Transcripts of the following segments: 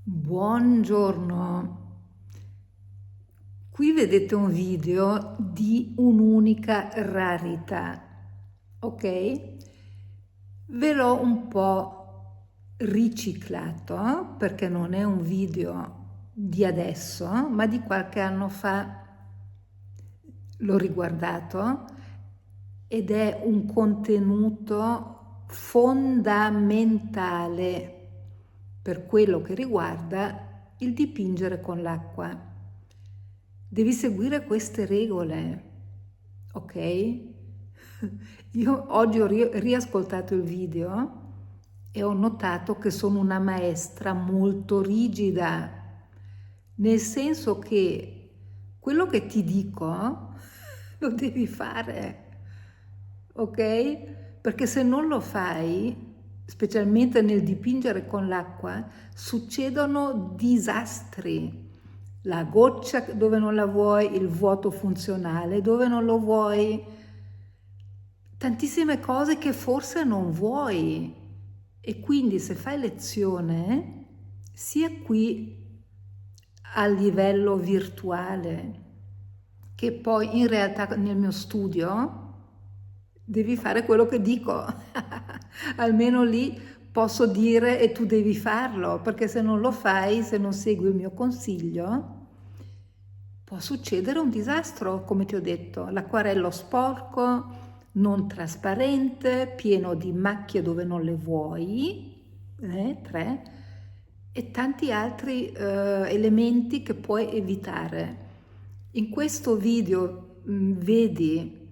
Buongiorno, qui vedete un video di un'unica rarità, ok? Ve l'ho un po' riciclato perché non è un video di adesso, ma di qualche anno fa l'ho riguardato ed è un contenuto fondamentale per quello che riguarda il dipingere con l'acqua. Devi seguire queste regole, ok? Io oggi ho riascoltato il video e ho notato che sono una maestra molto rigida, nel senso che quello che ti dico lo devi fare, ok? Perché se non lo fai, specialmente nel dipingere con l'acqua, succedono disastri. La goccia dove non la vuoi, il vuoto funzionale dove non lo vuoi, tantissime cose che forse non vuoi. E quindi se fai lezione, sia qui a livello virtuale, che poi in realtà nel mio studio, devi fare quello che dico. Almeno lì posso dire e tu devi farlo, perché se non lo fai, se non segui il mio consiglio, può succedere un disastro, come ti ho detto, l'acquarello sporco, non trasparente, pieno di macchie dove non le vuoi, 3, e tanti altri elementi che puoi evitare. In questo video vedi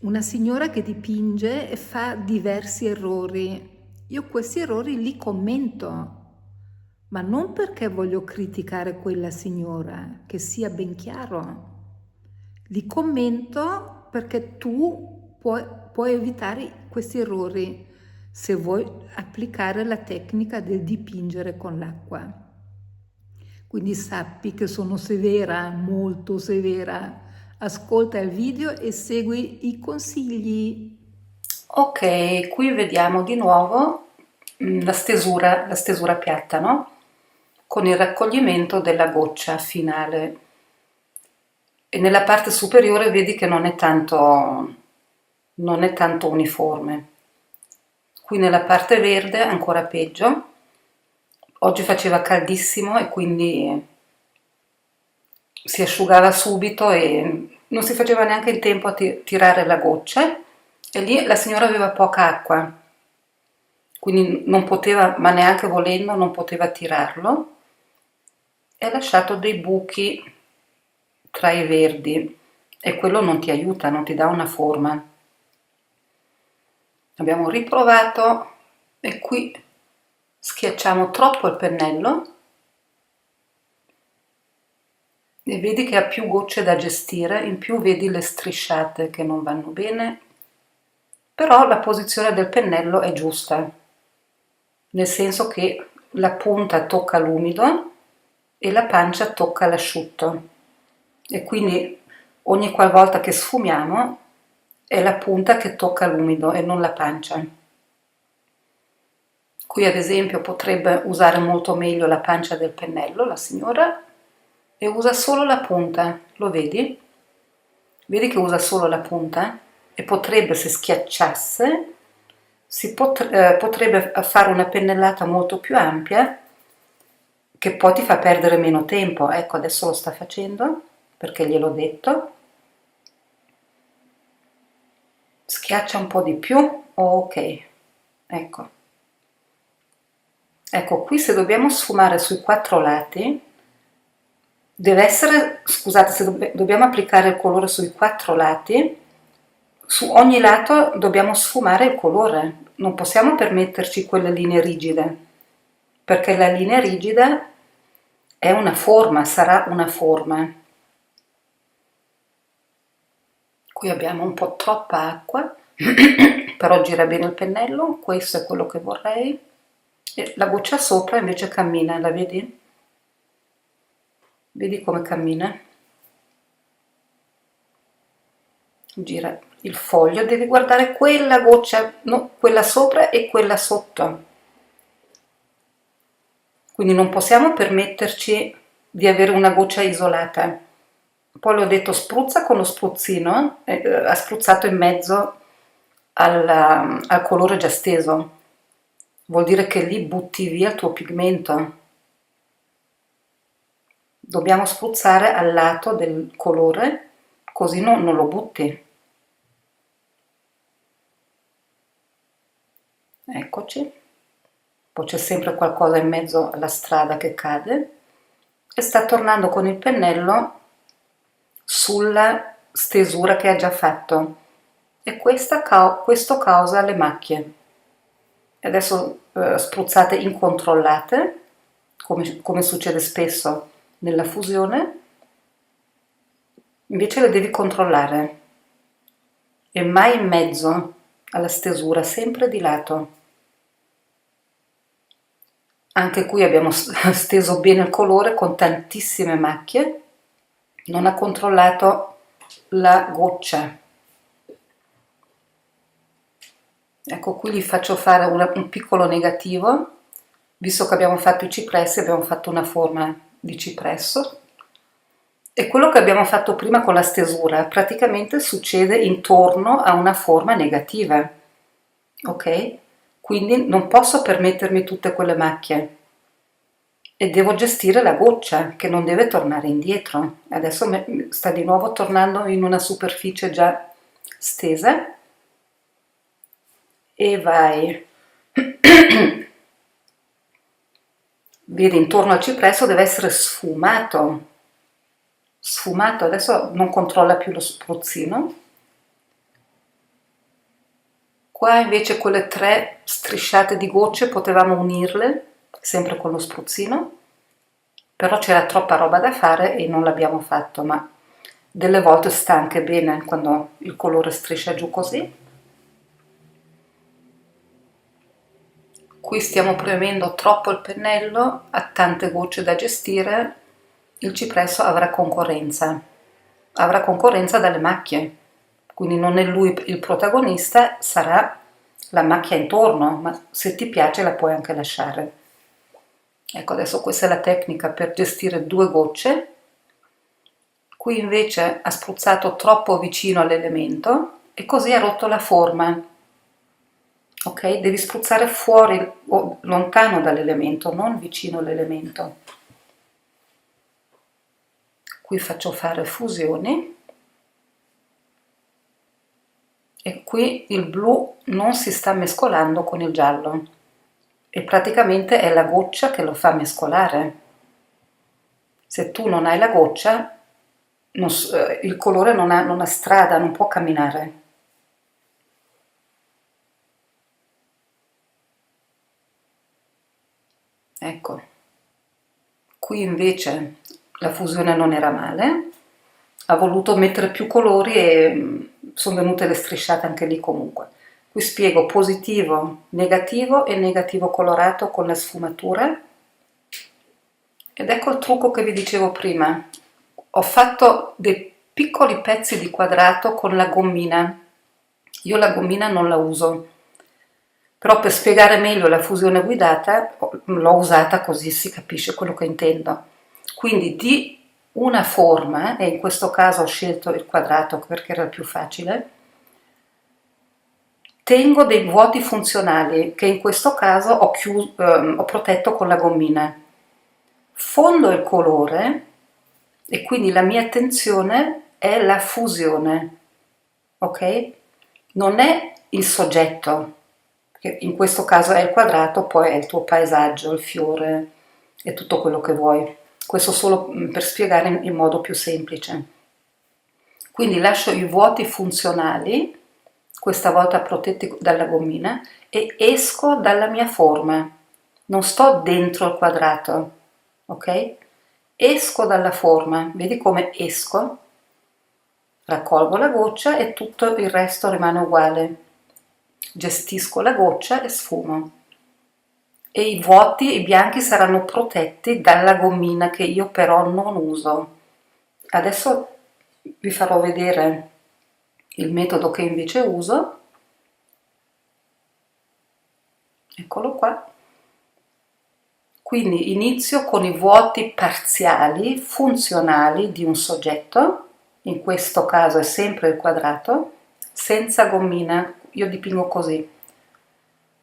una signora che dipinge e fa diversi errori. Io questi errori li commento, ma non perché voglio criticare quella signora, che sia ben chiaro. Li commento perché tu puoi evitare questi errori se vuoi applicare la tecnica del dipingere con l'acqua. Quindi sappi che sono severa, molto severa. Ascolta il video e segui i consigli. Ok, qui vediamo di nuovo la stesura piatta, no? Con il raccoglimento della goccia finale. E nella parte superiore vedi che non è tanto uniforme. Qui nella parte verde ancora peggio. Oggi faceva caldissimo e quindi si asciugava subito e non si faceva neanche il tempo a tirare la goccia. E lì la signora aveva poca acqua, quindi non poteva, ma neanche volendo, non poteva tirarlo, e ha lasciato dei buchi tra i verdi e quello non ti aiuta, non ti dà una forma. Abbiamo riprovato e qui schiacciamo troppo il pennello e vedi che ha più gocce da gestire, in più vedi le strisciate che non vanno bene, però la posizione del pennello è giusta, nel senso che la punta tocca l'umido e la pancia tocca l'asciutto, e quindi ogni qualvolta che sfumiamo è la punta che tocca l'umido e non la pancia. Qui ad esempio potrebbe usare molto meglio la pancia del pennello la signora e usa solo la punta, lo vedi? Vedi che usa solo la punta e potrebbe, se schiacciasse, potrebbe fare una pennellata molto più ampia che poi ti fa perdere meno tempo. Ecco, adesso lo sta facendo perché gliel'ho detto. Schiaccia un po' di più. Ok, ecco. Ecco, qui se dobbiamo sfumare sui quattro lati, deve essere, scusate, se dobbiamo applicare il colore sui quattro lati, su ogni lato dobbiamo sfumare il colore, non possiamo permetterci quelle linee rigide, perché la linea rigida è una forma, sarà una forma. Qui abbiamo un po' troppa acqua, però gira bene il pennello, questo è quello che vorrei. E la goccia sopra invece cammina, la vedi? Vedi come cammina? Gira il foglio, devi guardare quella goccia, no, quella sopra e quella sotto. quindi non possiamo permetterci di avere una goccia isolata. Poi le ho detto spruzza con lo spruzzino, ha spruzzato in mezzo al colore già steso, vuol dire che lì butti via il tuo pigmento. Dobbiamo spruzzare al lato del colore, così non lo butti. Eccoci. Poi c'è sempre qualcosa in mezzo alla strada che cade e sta tornando con il pennello sulla stesura che ha già fatto e questo causa le macchie. E adesso spruzzate incontrollate, come succede spesso nella fusione, invece le devi controllare e mai in mezzo alla stesura, sempre di lato. Anche qui abbiamo steso bene il colore con tantissime macchie, non ha controllato la goccia. Ecco, qui gli faccio fare un piccolo negativo, visto che abbiamo fatto i cipressi, abbiamo fatto una forma di cipresso. E quello che abbiamo fatto prima con la stesura praticamente succede intorno a una forma negativa, ok? Quindi non posso permettermi tutte quelle macchie e devo gestire la goccia che non deve tornare indietro. Adesso sta di nuovo tornando in una superficie già stesa e vai. Vedi, intorno al cipresso deve essere sfumato. Sfumato, adesso non controlla più lo spruzzino. Qua invece quelle 3 strisciate di gocce potevamo unirle, sempre con lo spruzzino, però c'era troppa roba da fare e non l'abbiamo fatto, ma delle volte sta anche bene quando il colore striscia giù così. Qui stiamo premendo troppo il pennello, ha tante gocce da gestire, il cipresso avrà concorrenza dalle macchie, quindi non è lui il protagonista, sarà la macchia intorno, ma se ti piace la puoi anche lasciare. Ecco, adesso questa è la tecnica per gestire 2 gocce. Qui invece ha spruzzato troppo vicino all'elemento e così ha rotto la forma. Ok? Devi spruzzare fuori o lontano dall'elemento, non vicino all'elemento. Qui faccio fare fusioni e qui il blu non si sta mescolando con il giallo e praticamente è la goccia che lo fa mescolare. Se tu non hai la goccia, il colore non ha strada, non può camminare. Ecco, qui invece la fusione non era male, ha voluto mettere più colori e sono venute le strisciate anche lì comunque. Qui spiego positivo, negativo e negativo colorato con la sfumatura. Ed ecco il trucco che vi dicevo prima. Ho fatto dei piccoli pezzi di quadrato con la gommina. Io la gommina non la uso, però per spiegare meglio la fusione guidata l'ho usata così si capisce quello che intendo. Quindi di una forma, e in questo caso ho scelto il quadrato perché era il più facile, tengo dei vuoti funzionali che in questo caso ho protetto con la gommina. Fondo il colore e quindi la mia attenzione è la fusione, ok? Non è il soggetto, che in questo caso è il quadrato, poi è il tuo paesaggio, il fiore e tutto quello che vuoi. Questo solo per spiegare in modo più semplice. Quindi lascio i vuoti funzionali, questa volta protetti dalla gommina, e esco dalla mia forma. Non sto dentro il quadrato, ok? Esco dalla forma, vedi come esco? Raccolgo la goccia e tutto il resto rimane uguale. Gestisco la goccia e sfumo. E i vuoti, i bianchi saranno protetti dalla gommina che io però non uso. Adesso vi farò vedere il metodo che invece uso. Eccolo qua. Quindi inizio con i vuoti parziali, funzionali di un soggetto, in questo caso è sempre il quadrato, senza gommina, io dipingo così.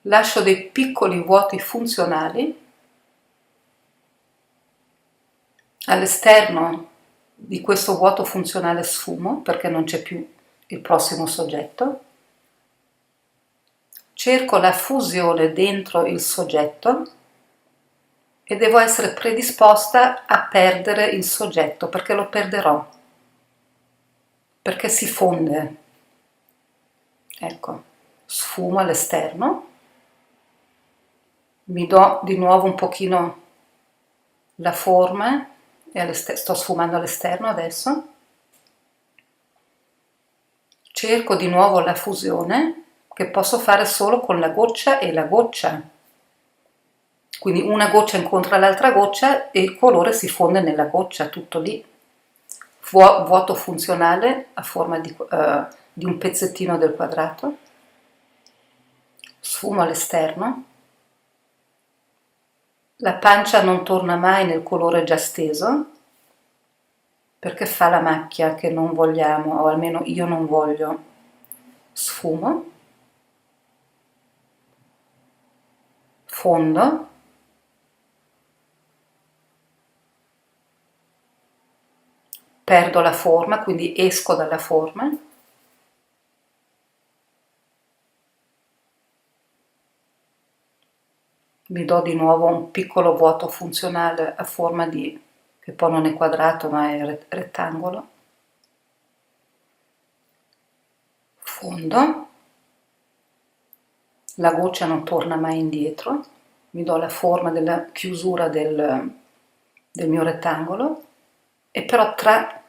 Lascio dei piccoli vuoti funzionali. All'esterno di questo vuoto funzionale sfumo perché non c'è più il prossimo soggetto. Cerco la fusione dentro il soggetto e devo essere predisposta a perdere il soggetto perché lo perderò, perché si fonde. Ecco, sfumo all'esterno, mi do di nuovo un pochino la forma e sto sfumando all'esterno adesso. Cerco di nuovo la fusione che posso fare solo con la goccia e la goccia. Quindi una goccia incontra l'altra goccia e il colore si fonde nella goccia, tutto lì. Vuoto funzionale a forma di un pezzettino del quadrato. Sfumo all'esterno. La pancia non torna mai nel colore già steso perché fa la macchia che non vogliamo, o almeno io non voglio. Sfumo. Fondo. Perdo la forma, quindi esco dalla forma. Mi do di nuovo un piccolo vuoto funzionale a forma di, che poi non è quadrato ma è rettangolo. Fondo. La goccia non torna mai indietro. Mi do la forma della chiusura del mio rettangolo e però tra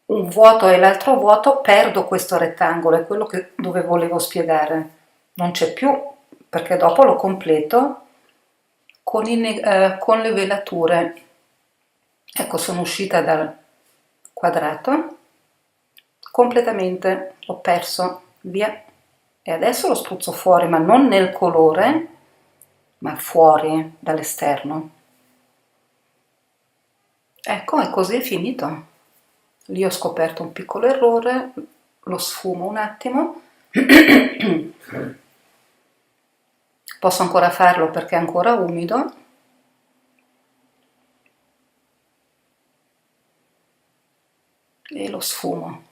un vuoto e l'altro vuoto perdo questo rettangolo, è quello dove volevo spiegare. Non c'è più perché dopo lo completo con le velature. Ecco, sono uscita dal quadrato, completamente ho perso via e adesso lo spruzzo fuori, ma non nel colore, ma fuori dall'esterno. Ecco, e così è finito. Lì ho scoperto un piccolo errore, lo sfumo un attimo. Posso ancora farlo perché è ancora umido. E lo sfumo.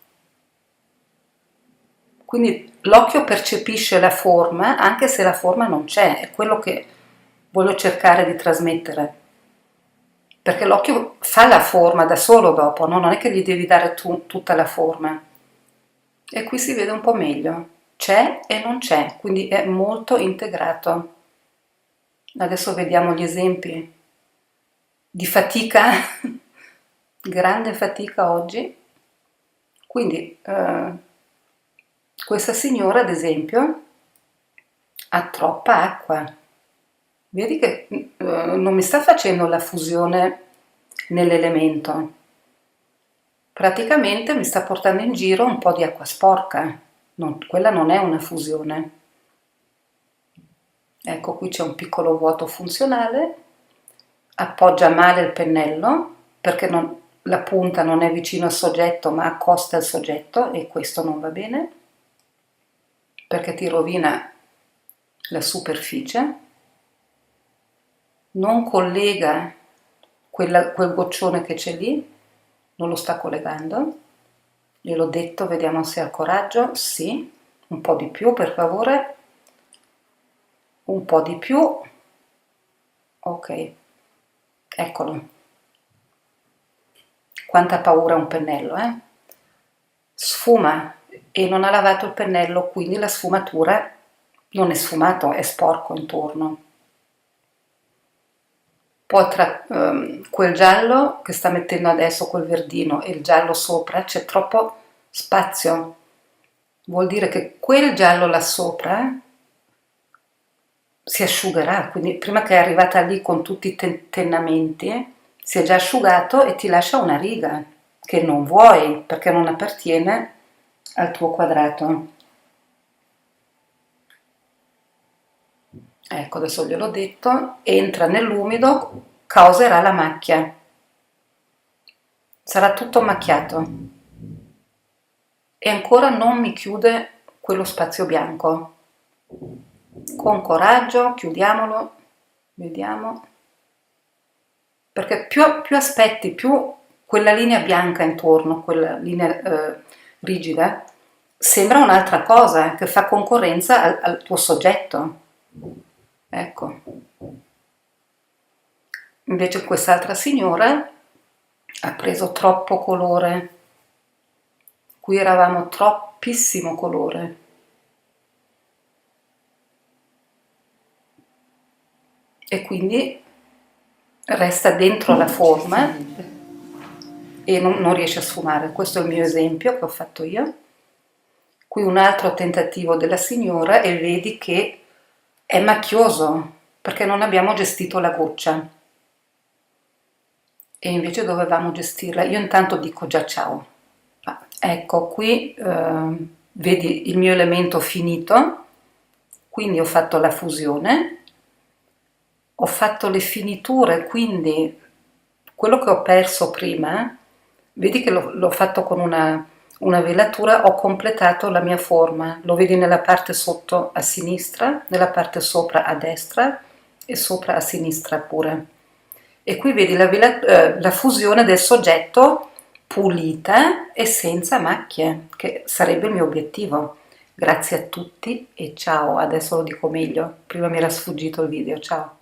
Quindi l'occhio percepisce la forma anche se la forma non c'è, è quello che voglio cercare di trasmettere. Perché l'occhio fa la forma da solo dopo, no? Non è che gli devi dare tutta la forma. E qui si vede un po' meglio. C'è e non c'è, quindi è molto integrato. Adesso vediamo gli esempi di fatica, grande fatica oggi. Quindi questa signora, ad esempio, ha troppa acqua. Vedi che non mi sta facendo la fusione nell'elemento. Praticamente mi sta portando in giro un po' di acqua sporca. Quella non è una fusione. Ecco, qui c'è un piccolo vuoto funzionale. Appoggia male il pennello perché la punta non è vicino al soggetto ma accosta il soggetto e questo non va bene perché ti rovina la superficie. Non collega quel goccione che c'è lì, non lo sta collegando. Gliel'ho detto, vediamo se ha coraggio. Sì, un po' di più per favore, un po' di più. Ok, eccolo. Quanta paura un pennello, eh? Sfuma e non ha lavato il pennello, quindi la sfumatura non è sfumato, è sporco intorno. Poi tra quel giallo che sta mettendo adesso, quel verdino, e il giallo sopra c'è troppo spazio. Vuol dire che quel giallo là sopra si asciugherà, quindi prima che è arrivata lì con tutti i tennamenti, si è già asciugato e ti lascia una riga che non vuoi perché non appartiene al tuo quadrato. Ecco, adesso gliel'ho detto, entra nell'umido, causerà la macchia. Sarà tutto macchiato. E ancora non mi chiude quello spazio bianco. Con coraggio, chiudiamolo, vediamo. Perché più aspetti, più quella linea bianca intorno, quella linea rigida, sembra un'altra cosa che fa concorrenza al tuo soggetto. Ecco. Invece quest'altra signora ha preso troppo colore. Qui eravamo troppissimo colore. E quindi resta dentro la forma e non riesce a sfumare. Questo è il mio esempio che ho fatto io. Qui un altro tentativo della signora e vedi che è macchioso perché non abbiamo gestito la goccia e invece dovevamo gestirla. Io intanto dico già ciao. Ecco qui vedi il mio elemento finito, quindi ho fatto la fusione, ho fatto le finiture, quindi quello che ho perso prima, vedi che l'ho fatto con una velatura, ho completato la mia forma, lo vedi nella parte sotto a sinistra, nella parte sopra a destra e sopra a sinistra pure. E qui vedi la fusione del soggetto pulita e senza macchie, che sarebbe il mio obiettivo. Grazie a tutti e ciao, adesso lo dico meglio, prima mi era sfuggito il video, ciao.